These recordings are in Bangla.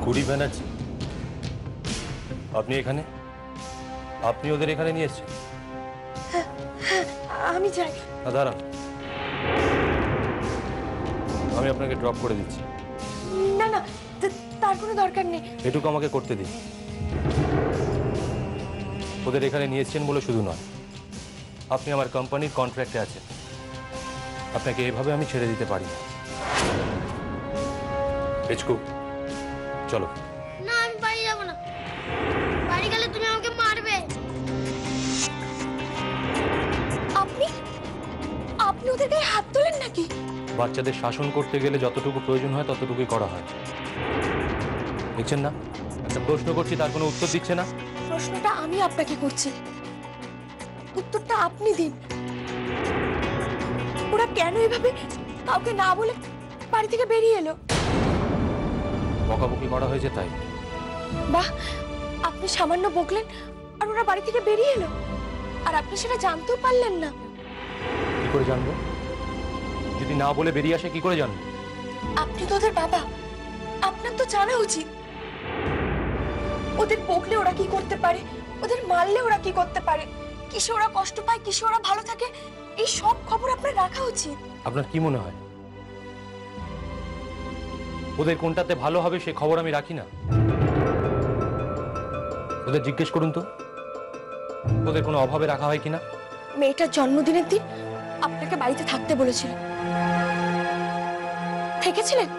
কুড়ি ব্যানার্জি, আপনি এখানে? আপনি ওদের এখানে নিয়ে এসেছেন? আমি যাই। দাঁড়ান, আমি আপনাকে ড্রপ করে দিচ্ছি। না না, তার কোনো দরকার নেই। এটুকু আমাকে করতে দিন। ওদের এখানে নিয়ে এসেছেন বলে শুধু নয়, আপনি আমার কোম্পানির কন্ট্রাক্টে আছেন। আপনাকে এভাবে আমি ছেড়ে দিতে পারি না। পেচকু, চলো। না, আমি বাড়ি যাবো না। বাড়ি গেলে তুমি আমাকে মারবে। আপনি আপনি ওদের গায়ে হাত তোলেন নাকি? বাচ্চাদের শাসন করতে গেলে যতটুকু প্রয়োজন হয় ততটুকুই করা হয়। দেখছেন না, একটা প্রশ্ন করছি, তার কোনো উত্তর দিচ্ছে না। প্রশ্নটা আমি আপনাকে করছি, উত্তরটা আপনি দিন। ওরা কেন এভাবে কাউকে না বলে বাড়ি থেকে বেরিয়ে এলো? বকাবকি করা হয়েছে তাই। বাহ, আপনি সামান্য বকলেন আর ওরা বাড়ি থেকে বেরিয়ে এলো, আর আপনি সেটা জানতেও পারলেন না। কি করে জানবো? যদি না বলে বেরিয়ে আসে কি করে জানবো? আপনি তো ওদের বাবা, আপনার তো জানা উচিত। ওদের বকলে ওরা কি করতে পারে, ওদের মারলে ওরা কি করতে পারে, কিসে ওরা কষ্ট পায়, কিসে ওরা ভালো থাকে, এই সব খবর আপনার রাখা উচিত। আপনার কি মনে হয় ওদের কোনটাতে ভালো হবে সে খবর আমি রাখি না? ওদের জিজ্ঞেস করুন তো, ওদের কোনো অভাবে রাখা হয় কিনা। মেয়েটার জন্মদিনের দিন আপনাকে বাড়িতে থাকতে বলেছিল, থেকেছিলেন?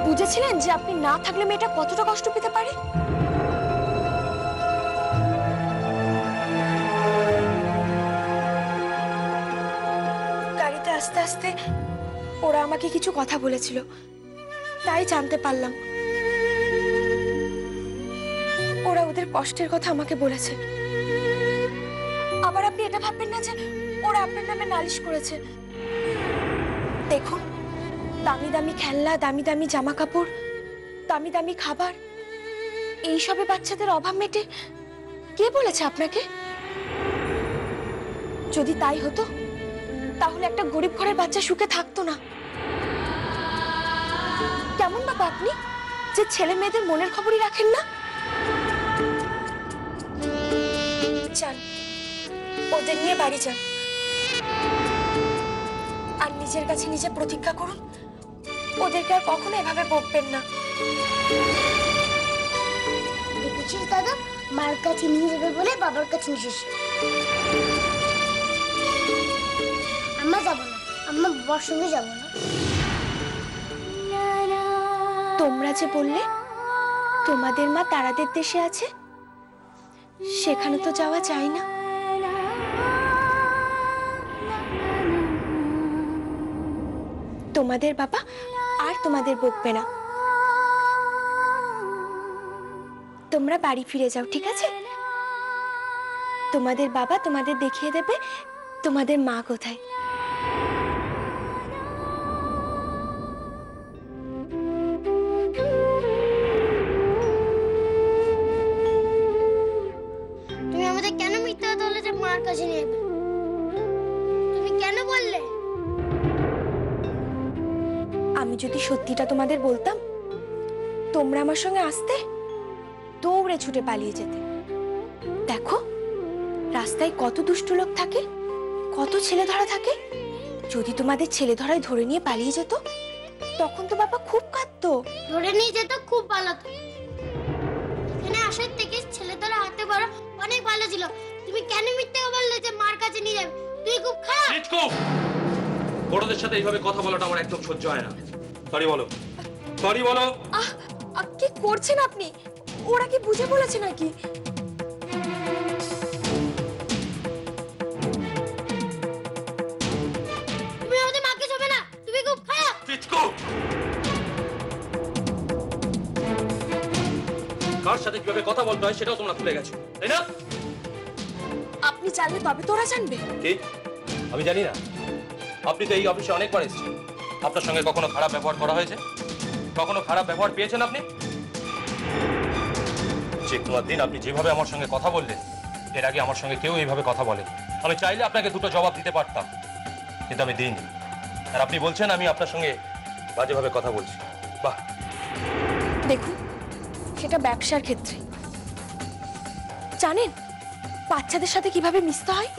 বুঝেছিলেন যে আপনি না থাকলে মেয়েটা কতটা কষ্ট পেতে পারে? গাড়িতে আস্তে আস্তে ওরা আমাকে কিছু কথা বলেছিল, তাই জানতে পারলাম ওরা ওদের কষ্টের কথা আমাকে বলেছে। আবার আপনি এটা ভাববেন না যে ওরা আপনার নামে নালিশ করেছে। দেখুন, দামি দামি খেলনা, দামি দামি জামা কাপড়, দামি দামি খাবার, এইসবে বাচ্চাদের অভাব মেটে কে বলেছে আপনাকে? যদি তাই হতো তাহলে একটা গরিব ঘরের বাচ্চা সুখে থাকতো না। কেমন বাবা আপনি, যে ছেলে মেয়েদের মনের খবরই রাখেন না? যান, ওদের নিয়ে বাড়ি যান, আর নিজের কাছে নিজে প্রতিজ্ঞা করুন ওদেরকে আর কখনো এভাবে বকবেন না। দেখেছিস দাদা, মার কাছে নিয়ে যাবে বলে বাবার কাছে নিয়ে এসেছে। আমরা যাবো না, আমরা বাবার সঙ্গে যাবো না। তোমরা যে বললে তোমাদের মা তারাদের দেশে আছে, সেখানে তো যাওয়া যায় না। তোমাদের বাবা আর তোমাদের বকবে না। তোমরা বাড়ি ফিরে যাও, ঠিক আছে? তোমাদের বাবা তোমাদের দেখিয়ে দেবে তোমাদের মা কোথায়। তুমি আমাদের কেন মিথ্যা কথা বলে যে মার কাছে নিয়ে যাবে? তুমি কেন বললে? আমি যদি সত্যিটা তোমাদের বলতাম, তোমরা আমার সঙ্গে আসতে, দৌড়ে ছুটে পালিয়ে যেতে। দেখো, রাস্তায় কত দুষ্ট লোক থাকে, কত ছেলে ধরা থাকে। যদি তোমাদের ছেলে ধরাই ধরে নিয়ে পালিয়ে যেত, তখন তো বাবা খুব কাঁদতো। ধরে নিয়ে যেত খুব ভালো তো। এখানে আসার থেকে ছেলে ধরে হাতে বড় অনেক ভালো ছিল। তুমি কেন মিথ্যা বললে যে মার কাছে নিয়ে যাবে? তুই খুব খারাপ। বড়দের সাথে এইভাবে কথা বলাটা আমার একদম সহ্য হয় না। সরি বলো, সরি বলো। কি করছেন আপনি? ওরা কি বুঝে বলেছে নাকি? তুমি আমাদের মাকে যাবে না, তুমি খুব খারাপ। কার সাথে কিভাবে কথা বলতে হয় সেটাও তোমরা ভুলে গেছো, তাই না? আপনি জানলে তবে তো ওরা জানবে। কি আমি জানি না? আপনি তো এই অফিসে অনেকবার এসেছেন। আপনার সঙ্গে কখনো খারাপ ব্যবহার করা হয়েছে? কখনো খারাপ ব্যবহার পেয়েছেন আপনি? যে কোনো দিন আপনি যেভাবে আমার সঙ্গে কথা বললেন, এর আগে আমার সঙ্গে কেউ এইভাবে কথা বলেন। আমি চাইলে আপনাকে দুটো জবাব দিতে পারতাম, কিন্তু আমি দিইনি। আর আপনি বলছেন আমি আপনার সঙ্গে বাজেভাবে কথা বলছি। বাহ, দেখুন, সেটা ব্যবসার ক্ষেত্রে। জানেন বাচ্চাদের সাথে কিভাবে মিশতে হয়?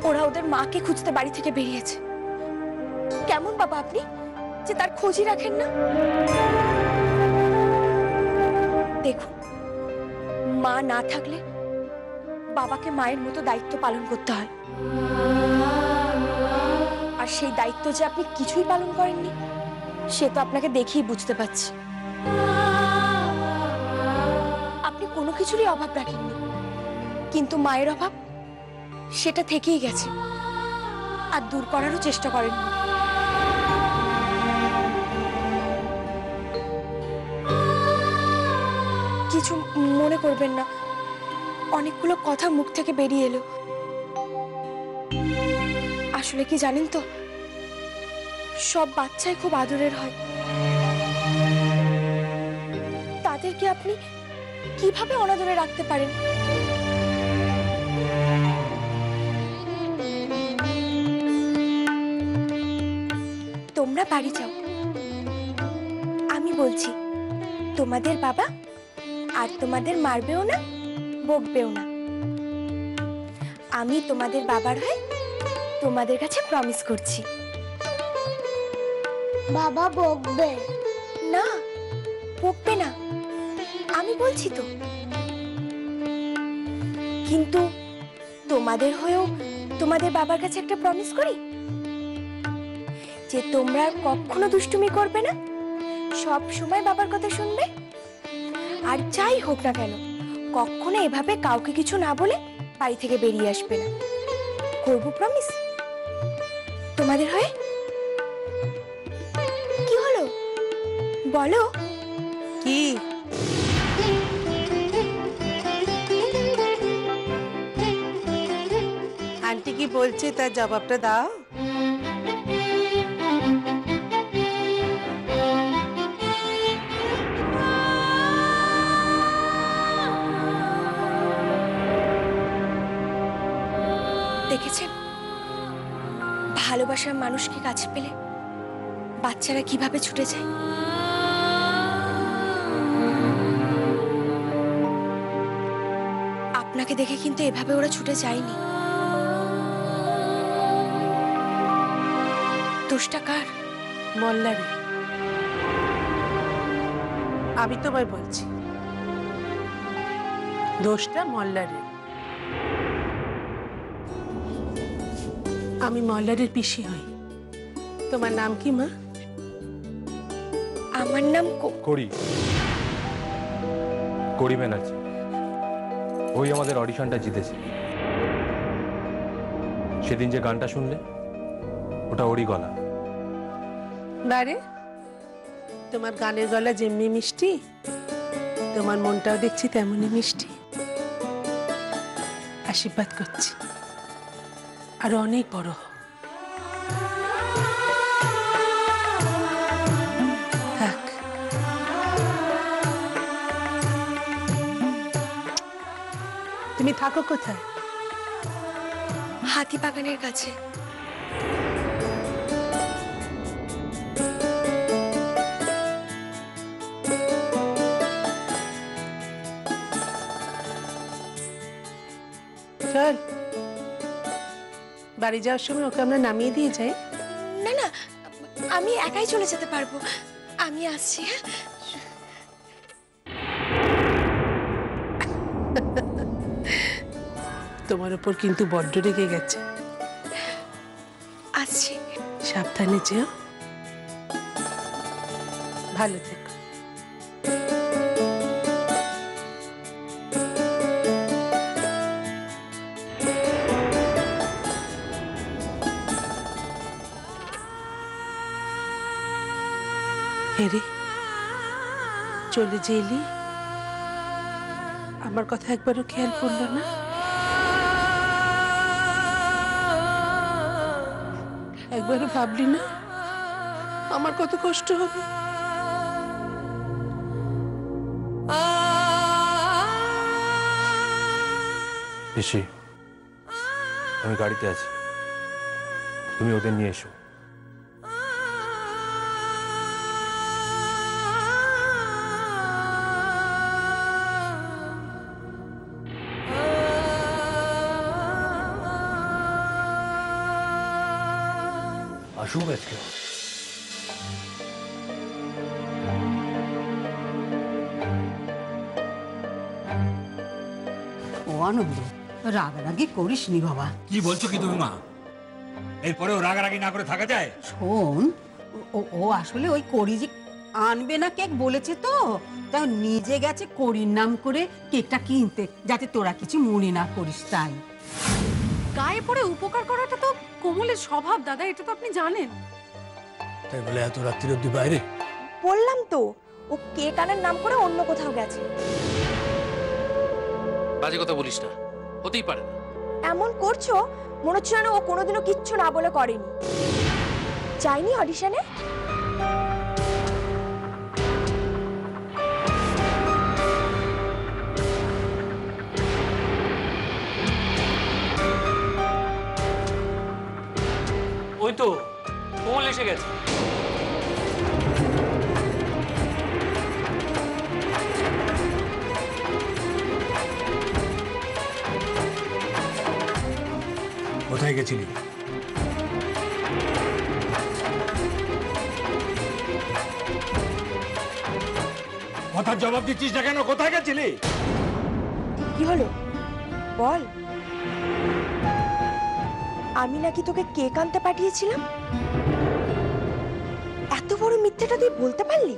ওরা ওদের মাকে খুঁজতে বাড়ি থেকে বেরিয়েছে। কেমন বাবা আপনি যে তার খোঁজই রাখেন না? দেখুন, মা না থাকলে বাবাকে মায়ের মতো দায়িত্ব পালন করতে হয়, আর সেই দায়িত্ব যে আপনি কিছুই পালন করেননি সে তো আপনাকে দেখেই বুঝতে পারছি। আপনি কোনো কিছুরই অভাব রাখেননি, কিন্তু মায়ের অভাব সেটা থেকেই গেছে, আর দূর করারও চেষ্টা করেননি। কিছু মনে করবেন না, অনেকগুলো কথা মুখ থেকে বেরিয়ে এলো। আসলে কি জানেন তো, সব বাচ্চাই খুব আদরের হয়। তাদেরকে আপনি কিভাবে অনাদরে রাখতে পারেন? তোমরা বাড়ি যাও, আমি বলছি তোমাদের বাবা আর তোমাদের মারবেও না, বকবেও না। আমি তোমাদের বাবার হয়ে তোমাদের কাছে প্রমিস করছি। বাবা বকবে না, বকবে না, আমি বলছি তো। কিন্তু তোমাদের হয়েও তোমাদের বাবার কাছে একটা প্রমিস করি যে তোমরা আর কখনো দুষ্টুমি করবে না, সব সময় বাবার কথা শুনবে, আর যাই হোক না কেন কখনো এভাবে কাউকে কিছু না বলে বাড়ি থেকে বেরিয়ে আসবে না। করবো প্রমিস তোমাদের হয়ে? কি হলো বলো? কি আন্টি কি বলছে তার জবাবটা দাও। দেখেছেন ভালোবাসার মানুষকে কাছে পেলে বাচ্চারা কিভাবে ছুটে যায়? আপনাকে দেখে কিন্তু এভাবে ওরা ছুটে যায়নি। দোষটা কার? মল্লারে, আমি তোমায় বলছি দোষটা মল্লারে। আমি মল্লারের পিসি হই। তোমার নাম কি মা? আমার নাম করি করি ব্যানার্জি। ওই আমাদের অডিশনটা জিতেছে। সেদিন যে গানটা শুনলে ওটা ওরই গলা। বারে, তোমার গানের গলা যেমনি মিষ্টি, তোমার মনটাও দেখছি তেমনই মিষ্টি। আশীর্বাদ করছি আরো অনেক বড় হও। থাক। তুমি থাকো কোথায়? হাতি বাগানের কাছে। চল, বাড়ি যাওয়ার সময় ওকে আমরা নামিয়ে দিয়ে যাই। না না, আমি একাই চলে যেতে পারবো। আমি আসছি। হ্যাঁ, তোমার উপর কিন্তু বড্ড রেগে গেছে। আসছি। সাবধানে যেও, ভালো থেকো। হেরে চলে যে এলি, আমার কথা একবারও খেয়াল করলো না। একবারও ভাবলি না আমার কত কষ্ট হবে? পিসি, আমি গাড়িতে আছি, তুমি ওদের নিয়ে এসো। আসুক আজকে। ও আনন্দ, রাগারাগি করিস নি বাবা। কি বলছো কি তুমি মা? এরপরেও রাগারাগি না করে থাকা যায়? শোন, ও আসলে ওই করি যে আনবে না কেক বলেছে তো, তাই নিজে গেছে করির নাম করে কেকটা কিনতে, যাতে তোরা কিছু মনে না করিস। তাই গায়ে পড়ে উপকার করাটা তো কোমলের স্বভাব দাদা, এটা তো আপনি জানেন। তাই বলে এত রাত্রির অব্দি বাইরে? বললাম তো, ও কেক আনার নাম করে অন্য কোথাও গেছে। বাজে কথা বলিস না, হতেই পারে না। এমন করছো মনে হচ্ছে যেন ও কোনোদিনও কিচ্ছু না বলে করেনি। যায়নি অডিশনে? ওই তো কোমল এসে গেছে। কোথায় গেছিলি? কথার জবাব দিচ্ছিস না কেন? কোথায় গেছিলি? কি হলো বল। আমি নাকি তোকে কেক আনতে পাঠিয়েছিলাম? এত বড় মিথ্যেটা তুই বলতে পারলি?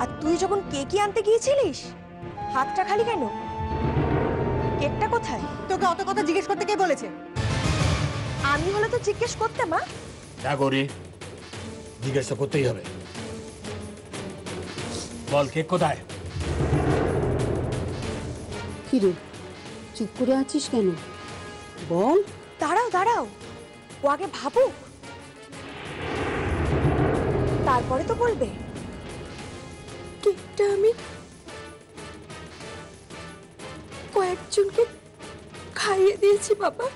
আর তুই যখন কেকই আনতে গিয়েছিলিস, হাতটা খালি কেন? কেকটা কোথায়? তোকে অত কথা জিজ্ঞেস করতে কে বলেছে? আমি হলে তো জিজ্ঞেস করতে মা। যা করি জিজ্ঞেস তো করতেই হবে। বল কেক কোথায়? কি রে, চুপ করে আছিস কেন? বল। দাঁড়াও দাঁড়াও, ও আগে ভাবুক, তারপরে তো বলবে। কেকটা আমি কয়েকজনকে খাইয়ে দিয়েছি বাবা।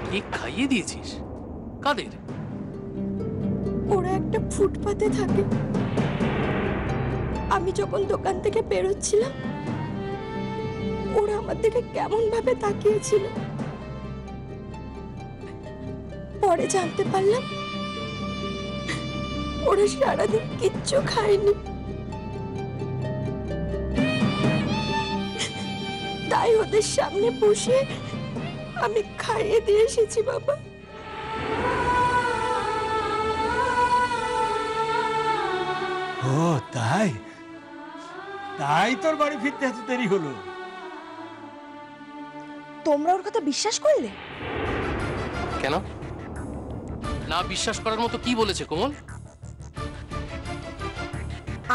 কেক খাইয়ে দিয়েছিস? কাদের? ওরা একটা ফুটপাতে থাকে। আমি যখন দোকান থেকে বেরোচ্ছিলাম, ওরা আমার দিকে কেমন ভাবে তাকিয়েছিল। পরে জানতে পারলাম ওরা সারাদিন কিচ্ছু খায়নি, তাই ওদের সামনে বসে আমি খাইয়ে দিয়ে এসেছি বাবা। ও তাই? তাই তোর বাড়ি ফিরতে এত দেরি হলো? তোমরা ওর কথা বিশ্বাস করলে? কেন? না বিশ্বাস করার মতো কি বলেছে কোমল?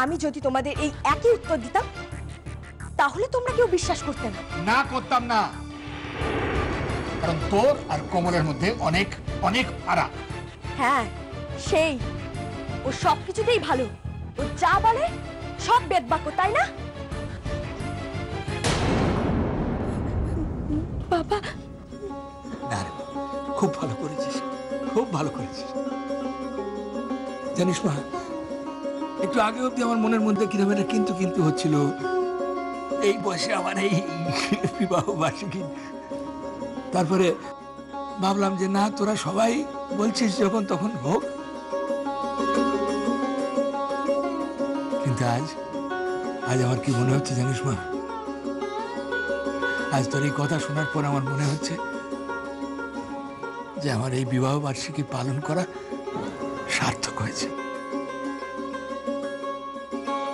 আমি যদি তোমাদের এই একই উত্তর দিতাম, তাহলে তোমরা কেউ বিশ্বাস করতে না। না করতাম না, কারণ তোর আর কোমলের মধ্যে অনেক অনেক ফারাক। হ্যাঁ, সেই ও সব কিছুতেই ভালো। ও যা বলে সব বেদবাক্য, তাই না বাবা? না রে, খুব ভালো করেছিস, খুব ভালো করেছিস। জানিস মা, একটু আগে অব্দি আমার মনের মধ্যে কিরকম একটা কিন্তু কিন্তু হচ্ছিল। এই বয়সে আমার এই বিবাহ বার্ষিকী। তারপরে ভাবলাম যে না, তোরা সবাই বলছিস যখন তখন হোক। কিন্তু আজ আমার কি মনে হচ্ছে জানিস মা? আজ তোর এই কথা শোনার পর আমার মনে হচ্ছে যে আমার এই বিবাহ বার্ষিকী পালন করা সার্থক হয়েছে।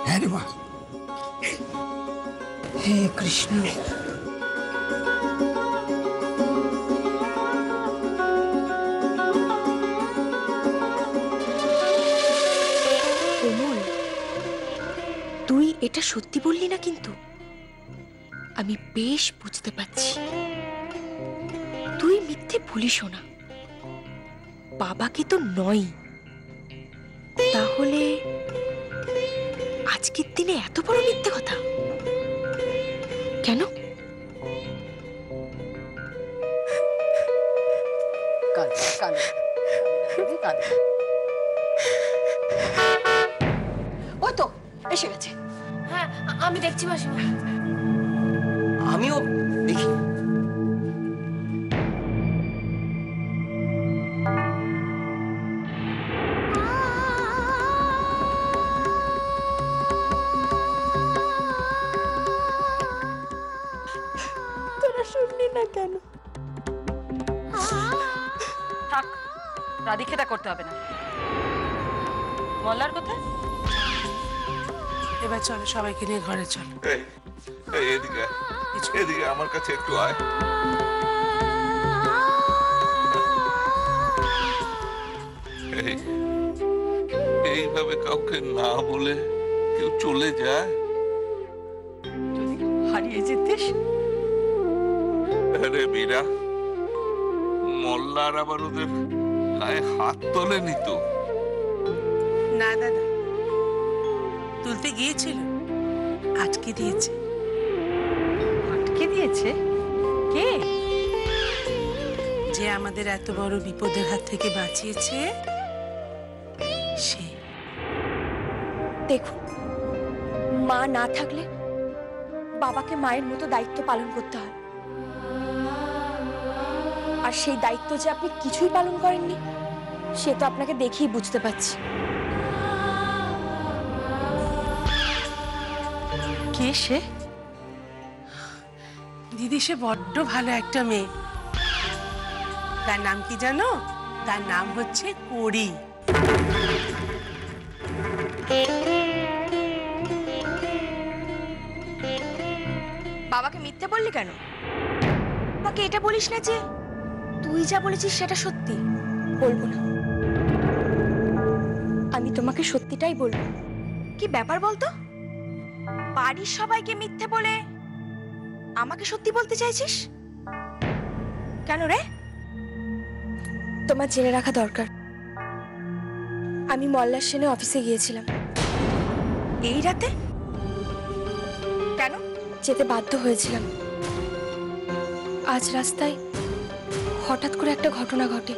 হ্যাঁ রে মা। হে কৃষ্ণ। কোমল, তুই এটা সত্যি বললি না কিন্তু? আমি বেশ বুঝতে পারছি তুই মিথ্যে বলিস না। বাবাকে তো নয়। তাহলে আজকের দিনে এত বড় মিথ্যে কথা কেন? ওই তো এসে গেছে। হ্যাঁ, আমি দেখছি মাসিমা। আমিও দেখি। তোরা শুনলি না কেন? থাক, রাধিকেটা করতে হবে না। মল্লার কোথায়? এবার চলো, সবাইকে নিয়ে ঘরে চলো। এদিকে এদিকে আমার কাছে একটু আয়। এইভাবে কাউকে না বলে কেউ চলে যায়? যদি হারিয়ে যেতিস। আরে মীরা, মোল্লার আবার ওদের গায়ে হাত তোলেনি তো? না দাদা, তুলতে গিয়েছিল, আটকে দিয়েছে। আটকে দিয়েছে? কে? যে আমাদের এত বড় বিপদের হাত থেকে বাঁচিয়েছে সে। দেখুন, মা না থাকলে বাবাকে মায়ের মতো দায়িত্ব পালন করতে হয়, আর সেই দায়িত্ব যে আপনি কিছুই পালন করেননি সে তো আপনাকে দেখেই বুঝতে পারছি। কে সে? দিদি, সে বড্ড ভালো একটা মেয়ে। তার নাম কি জানো? তার নাম হচ্ছে কড়ি। বাবাকে মিথ্যে বললি কেন? বাবাকে এটা বলিস না যে তুই যা বলেছিস সেটা সত্যি। বলবো না, আমি তোমাকে সত্যিটাই বলবো। কি ব্যাপার বলতো? বাড়ির সবাইকে মিথ্যে বলে আমাকে সত্যি বলতে চাইছিস কেন রে? তোমার জেনে রাখা দরকার, আমি মল্লার সেনে অফিসে গিয়েছিলাম এই রাতে। কেন যেতে বাধ্য হয়েছিলাম? আজ রাস্তায় হঠাৎ করে একটা ঘটনা ঘটে।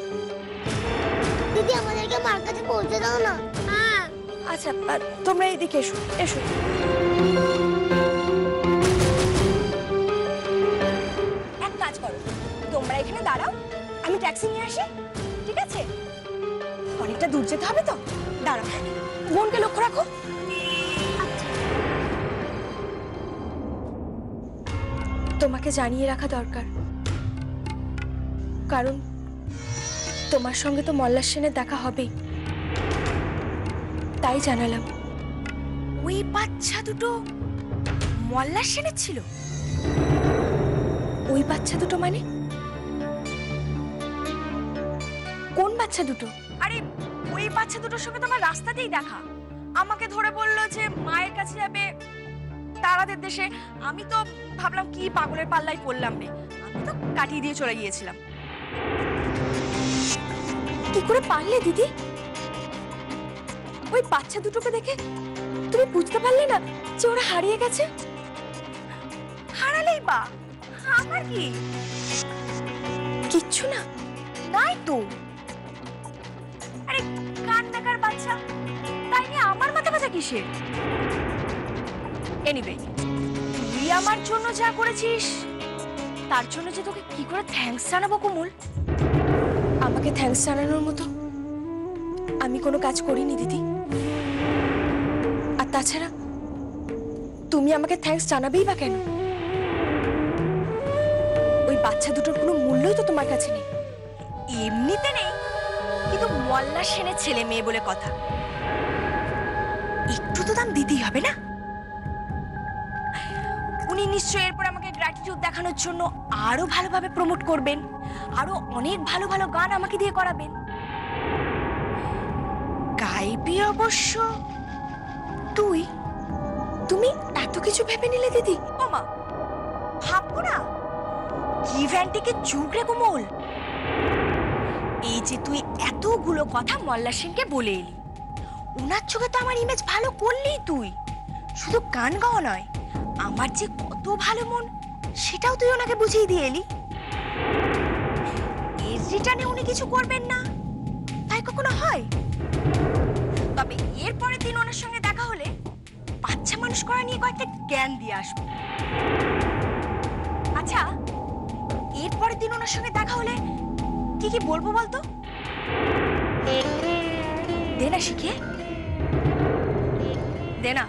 দিদি আমাদেরকে মার কাছে পৌঁছে দাও না। হ্যাঁ। আচ্ছা, তোমরা এদিকে এসো এসো। এক কাজ করো, তোমরা এখানে দাঁড়াও, আমি ট্যাক্সি নিয়ে আসি, ঠিক আছে? অনেকটা দূর যেতে হবে তো, দাঁড়াও। বোনকে লক্ষ্য রাখো। তোমাকে জানিয়ে রাখা দরকার, কারণ তোমার সঙ্গে তো মল্লার সেনের দেখা হবেই, তাই জানালাম। ওই বাচ্চা দুটো মল্লার সেনের ছিল? ওই বাচ্চা দুটো মানে কোন বাচ্চা দুটো? আরে ওই বাচ্চা দুটোর সঙ্গে তোমার রাস্তাতেই দেখা। আমাকে ধরে বললো যে মায়ের কাছে যাবে তারাদের দেশে। আমি তো ভাবলাম কি পাগলের পাল্লায় পড়লাম রে, আমি তো কাটিয়ে দিয়ে চলে গিয়েছিলাম। কি করে পারলে দিদি? ওই বাচ্চা দুটোকে দেখে তুমি বুঝতে পারলে না যে ওরা হারিয়ে গেছে? হারালেই বা আমার কি? কিচ্ছু না, নাই তো। আরে কান্নাকার বাচ্চা, তাই নিয়ে আমার মাথা ব্যথা কিসের? এনিওয়ে, তুই আমার জন্য যা করেছিস তার জন্য যে তোকে কি করে থ্যাঙ্কস জানাবো কুমুল? আমাকে থ্যাঙ্কস জানানোর মতো আমি কোনো কাজ করিনি দিদি। আর তাছাড়া তুমি আমাকে থ্যাঙ্কস জানাবেই বা কেন? ওই বাচ্চা দুটোর কোনো মূল্যই তো তোমার কাছে নেই। এমনিতে নেই, কিন্তু মল্লা সেনের ছেলে মেয়ে বলে কথা, একটু তো দাম দিতেই হবে না? উনি নিশ্চয়ই এরপর আমাকে গ্র্যাটিটিউড দেখানোর জন্য আরো ভালোভাবে প্রমোট করবেন, আরো অনেক ভালো ভালো গান আমাকে দিয়ে করাবেন। গাইবি অবশ্য তুই। তুমি এত কিছু ভেবে নিলে দিদি? ও মা, ভাববো না? গিভ অ্যান্ড টেকের যুগ রে কোমল। এই যে তুই এতগুলো কথা মল্লা সেনকে বলে এলি, ওনার চোখে তো আমার ইমেজ ভালো করলি তুই। শুধু গান গাওয়া নয়, আমার যে কত ভালো মন সেটাও তুই ওনাকে বুঝিয়ে দিয়ে এলি। এর রিটার্নে উনি কিছু করবেন না, তাই কখনো হয়? তবে এর পরের দিন ওনার সঙ্গে দেখা হলে বাচ্চা মানুষ করা নিয়ে কয়েকটা জ্ঞান দিয়ে আসবো। পরের দিন ওনার সঙ্গে দেখা হলে কি কি বলবো বলতো? দে না শিখিয়ে, দে না।